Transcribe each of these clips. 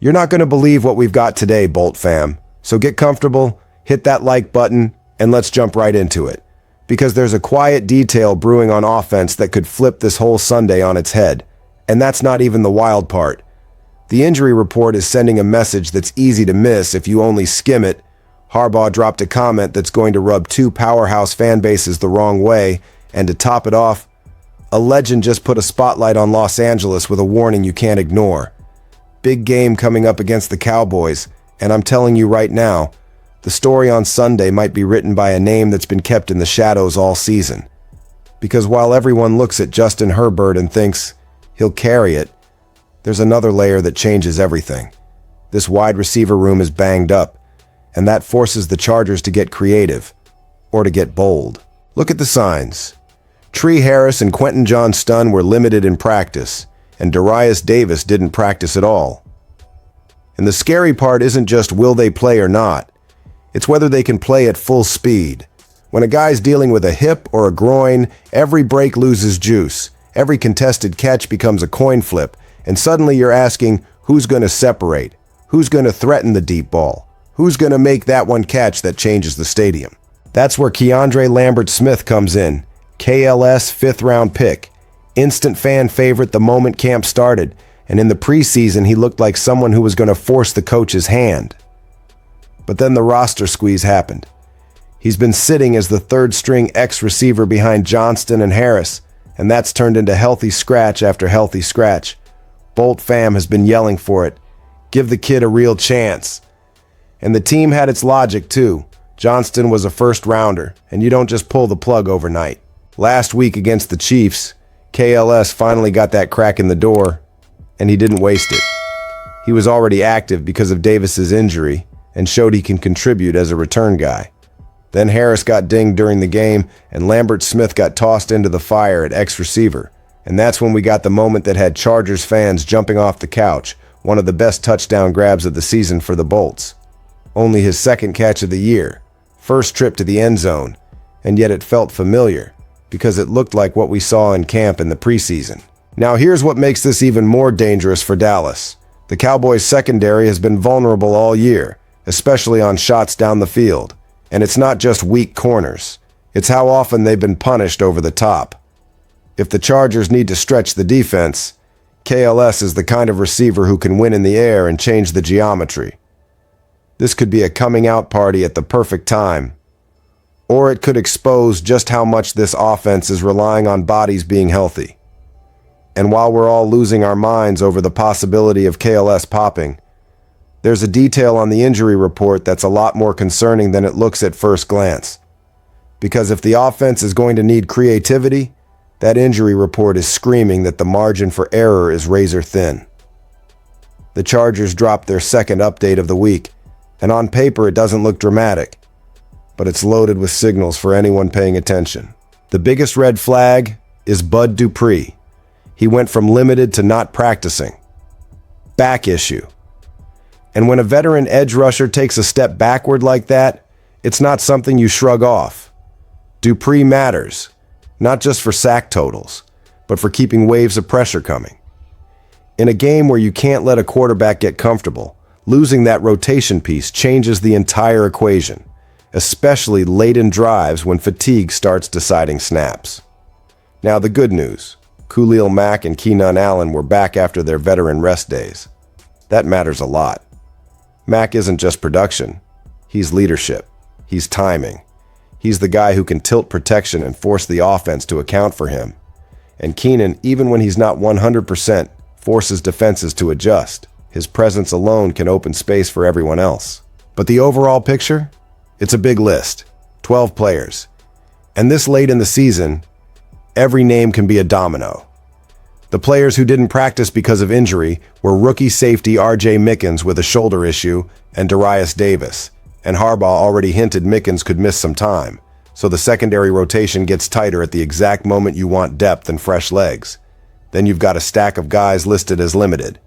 You're not going to believe what we've got today, Bolt fam. So get comfortable, hit that like button, and let's jump right into it. Because there's a quiet detail brewing on offense that could flip this whole Sunday on its head. And that's not even the wild part. The injury report is sending a message that's easy to miss if you only skim it. Harbaugh dropped a comment that's going to rub two powerhouse fan bases the wrong way, and to top it off, a legend just put a spotlight on Los Angeles with a warning you can't ignore. Big game coming up against the Cowboys, and I'm telling you right now, the story on Sunday might be written by a name that's been kept in the shadows all season. Because while everyone looks at Justin Herbert and thinks he'll carry it, there's another layer that changes everything. This wide receiver room is banged up, and that forces the Chargers to get creative, or to get bold. Look at the signs. Tree Harris and Quentin Johnston were limited in practice, and Darius Davis didn't practice at all. And the scary part isn't just will they play or not, it's whether they can play at full speed. When a guy's dealing with a hip or a groin, every break loses juice, every contested catch becomes a coin flip, and suddenly you're asking who's going to separate, who's going to threaten the deep ball, who's going to make that one catch that changes the stadium. That's where Keandre Lambert-Smith comes in, KLS 5th-round pick. Instant fan favorite the moment camp started, and in the preseason he looked like someone who was going to force the coach's hand. But then the roster squeeze happened. He's been sitting as the third-string X-receiver behind Johnston and Harris, and that's turned into healthy scratch after healthy scratch. Bolt fam has been yelling for it. Give the kid a real chance. And the team had its logic too. Johnston was a first-rounder, and you don't just pull the plug overnight. Last week against the Chiefs, KLS finally got that crack in the door, and he didn't waste it. He was already active because of Davis's injury and showed he can contribute as a return guy. Then Harris got dinged during the game, and Lambert-Smith got tossed into the fire at X-receiver. And that's when we got the moment that had Chargers fans jumping off the couch, one of the best touchdown grabs of the season for the Bolts. Only his second catch of the year, first trip to the end zone, and yet it felt familiar, because it looked like what we saw in camp in the preseason. Now here's what makes this even more dangerous for Dallas. The Cowboys' secondary has been vulnerable all year, especially on shots down the field. And it's not just weak corners. It's how often they've been punished over the top. If the Chargers need to stretch the defense, KLS is the kind of receiver who can win in the air and change the geometry. This could be a coming out party at the perfect time. Or it could expose just how much this offense is relying on bodies being healthy. And while we're all losing our minds over the possibility of KLS popping, there's a detail on the injury report that's a lot more concerning than it looks at first glance. Because if the offense is going to need creativity, that injury report is screaming that the margin for error is razor thin. The Chargers dropped their second update of the week, and on paper it doesn't look dramatic, but it's loaded with signals for anyone paying attention. The biggest red flag is Bud Dupree. He went from limited to not practicing. Back issue. And when a veteran edge rusher takes a step backward like that, it's not something you shrug off. Dupree matters, not just for sack totals, but for keeping waves of pressure coming. In a game where you can't let a quarterback get comfortable, losing that rotation piece changes the entire equation, especially late in drives when fatigue starts deciding snaps. Now the good news, Khalil Mack and Keenan Allen were back after their veteran rest days. That matters a lot. Mack isn't just production, he's leadership, he's timing. He's the guy who can tilt protection and force the offense to account for him. And Keenan, even when he's not 100%, forces defenses to adjust. His presence alone can open space for everyone else. But the overall picture? It's a big list. 12 players. And this late in the season, every name can be a domino. The players who didn't practice because of injury were rookie safety R.J. Mickens with a shoulder issue and Darius Davis. And Harbaugh already hinted Mickens could miss some time, so the secondary rotation gets tighter at the exact moment you want depth and fresh legs. Then you've got a stack of guys listed as limited.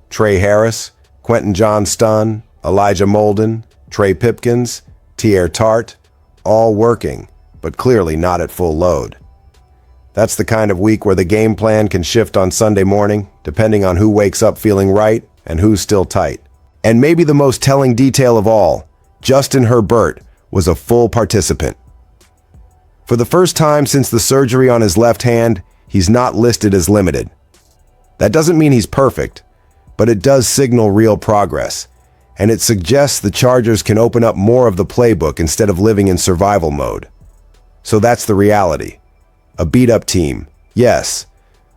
Trey Harris, Quentin Johnston, Elijah Molden, Trey Pipkins, Tier Tart, all working, but clearly not at full load. That's the kind of week where the game plan can shift on Sunday morning, depending on who wakes up feeling right and who's still tight. And maybe the most telling detail of all, Justin Herbert was a full participant. For the first time since the surgery on his left hand, he's not listed as limited. That doesn't mean he's perfect, but it does signal real progress, and it suggests the Chargers can open up more of the playbook instead of living in survival mode. So that's the reality. A beat-up team, yes,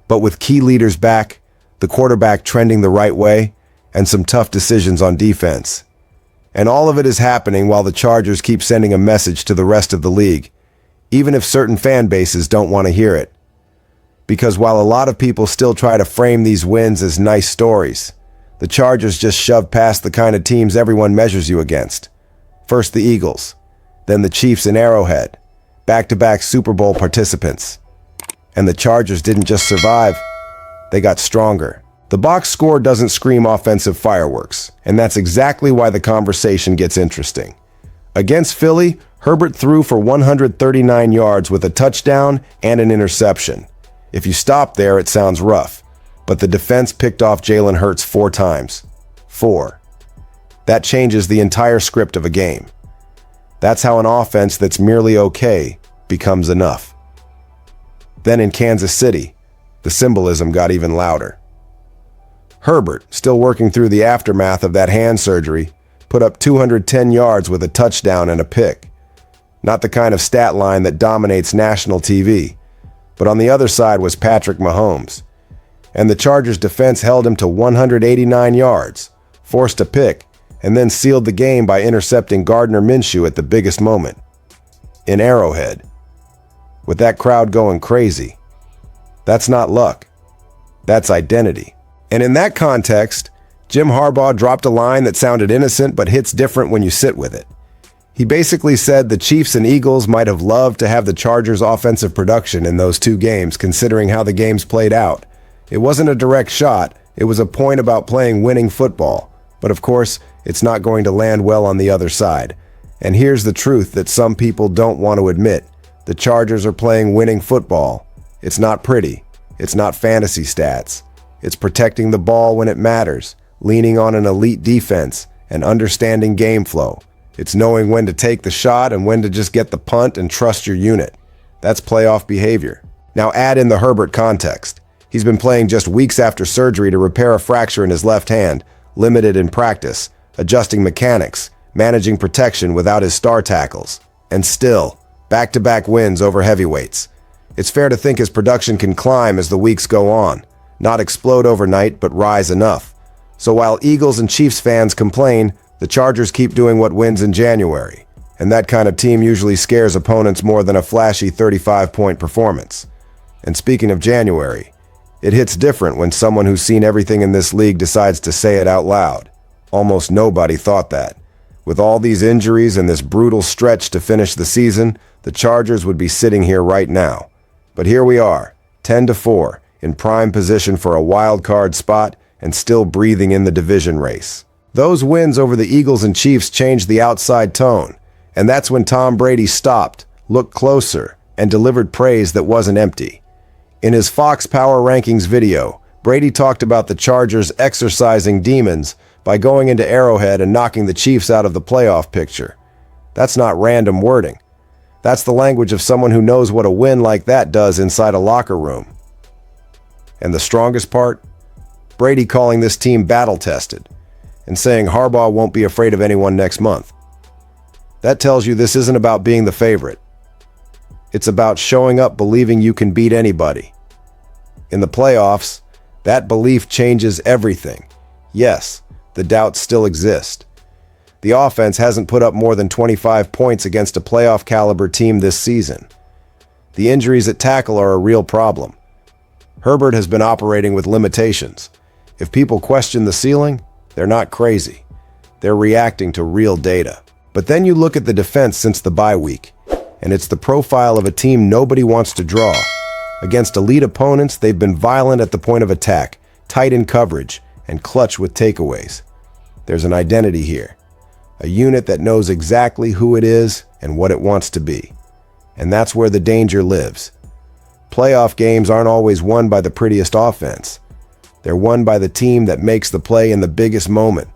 but with key leaders back, the quarterback trending the right way, and some tough decisions on defense. And all of it is happening while the Chargers keep sending a message to the rest of the league, even if certain fan bases don't want to hear it. Because while a lot of people still try to frame these wins as nice stories, the Chargers just shove past the kind of teams everyone measures you against. First the Eagles, then the Chiefs in Arrowhead, back-to-back Super Bowl participants. And the Chargers didn't just survive, they got stronger. The box score doesn't scream offensive fireworks, and that's exactly why the conversation gets interesting. Against Philly, Herbert threw for 139 yards with a touchdown and an interception. If you stop there, it sounds rough, but the defense picked off Jalen Hurts 4 times. 4. That changes the entire script of a game. That's how an offense that's merely okay becomes enough. Then in Kansas City, the symbolism got even louder. Herbert, still working through the aftermath of that hand surgery, put up 210 yards with a touchdown and a pick. Not the kind of stat line that dominates national TV, but on the other side was Patrick Mahomes. And the Chargers' defense held him to 189 yards, forced a pick, and then sealed the game by intercepting Gardner Minshew at the biggest moment. In Arrowhead. With that crowd going crazy. That's not luck. That's identity. And in that context, Jim Harbaugh dropped a line that sounded innocent but hits different when you sit with it. He basically said the Chiefs and Eagles might have loved to have the Chargers' offensive production in those 2 games, considering how the games played out. It wasn't a direct shot, it was a point about playing winning football. But of course, it's not going to land well on the other side. And here's the truth that some people don't want to admit. The Chargers are playing winning football. It's not pretty. It's not fantasy stats. It's protecting the ball when it matters, leaning on an elite defense, and understanding game flow. It's knowing when to take the shot and when to just get the punt and trust your unit. That's playoff behavior. Now add in the Herbert context. He's been playing just weeks after surgery to repair a fracture in his left hand, limited in practice, adjusting mechanics, managing protection without his star tackles. And still, back-to-back wins over heavyweights. It's fair to think his production can climb as the weeks go on. Not explode overnight, but rise enough. So while Eagles and Chiefs fans complain, the Chargers keep doing what wins in January. And that kind of team usually scares opponents more than a flashy 35-point performance. And speaking of January, it hits different when someone who's seen everything in this league decides to say it out loud. Almost nobody thought that. With all these injuries and this brutal stretch to finish the season, the Chargers would be sitting here right now. But here we are, 10-4, in prime position for a wild card spot and still breathing in the division race. Those wins over the Eagles and Chiefs changed the outside tone, and that's when Tom Brady stopped, looked closer, and delivered praise that wasn't empty. In his Fox Power Rankings video, Brady talked about the Chargers exercising demons by going into Arrowhead and knocking the Chiefs out of the playoff picture. That's not random wording. That's the language of someone who knows what a win like that does inside a locker room. And the strongest part? Brady calling this team battle-tested and saying Harbaugh won't be afraid of anyone next month. That tells you this isn't about being the favorite. It's about showing up believing you can beat anybody. In the playoffs, that belief changes everything. Yes, the doubts still exist. The offense hasn't put up more than 25 points against a playoff-caliber team this season. The injuries at tackle are a real problem. Herbert has been operating with limitations. If people question the ceiling, they're not crazy. They're reacting to real data. But then you look at the defense since the bye week, and it's the profile of a team nobody wants to draw. Against elite opponents, they've been violent at the point of attack, tight in coverage, and clutch with takeaways. There's an identity here. A unit that knows exactly who it is and what it wants to be. And that's where the danger lives. Playoff games aren't always won by the prettiest offense. They're won by the team that makes the play in the biggest moment.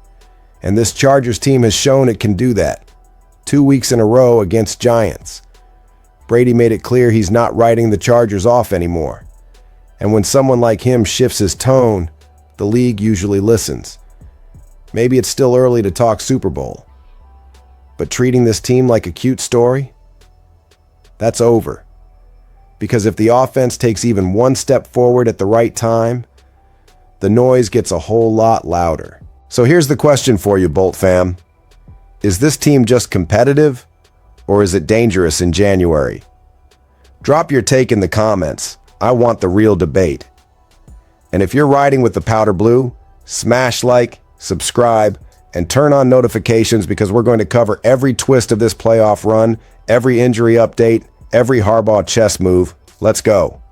And this Chargers team has shown it can do that. 2 weeks in a row against Giants. Brady made it clear he's not writing the Chargers off anymore. And when someone like him shifts his tone, the league usually listens. Maybe it's still early to talk Super Bowl. But treating this team like a cute story? That's over. Because if the offense takes even one step forward at the right time, the noise gets a whole lot louder. So here's the question for you, Bolt fam. Is this team just competitive, or is it dangerous in January? Drop your take in the comments. I want the real debate. And if you're riding with the powder blue, smash like, subscribe, and turn on notifications because we're going to cover every twist of this playoff run, every injury update, every Harbaugh chess move. Let's go.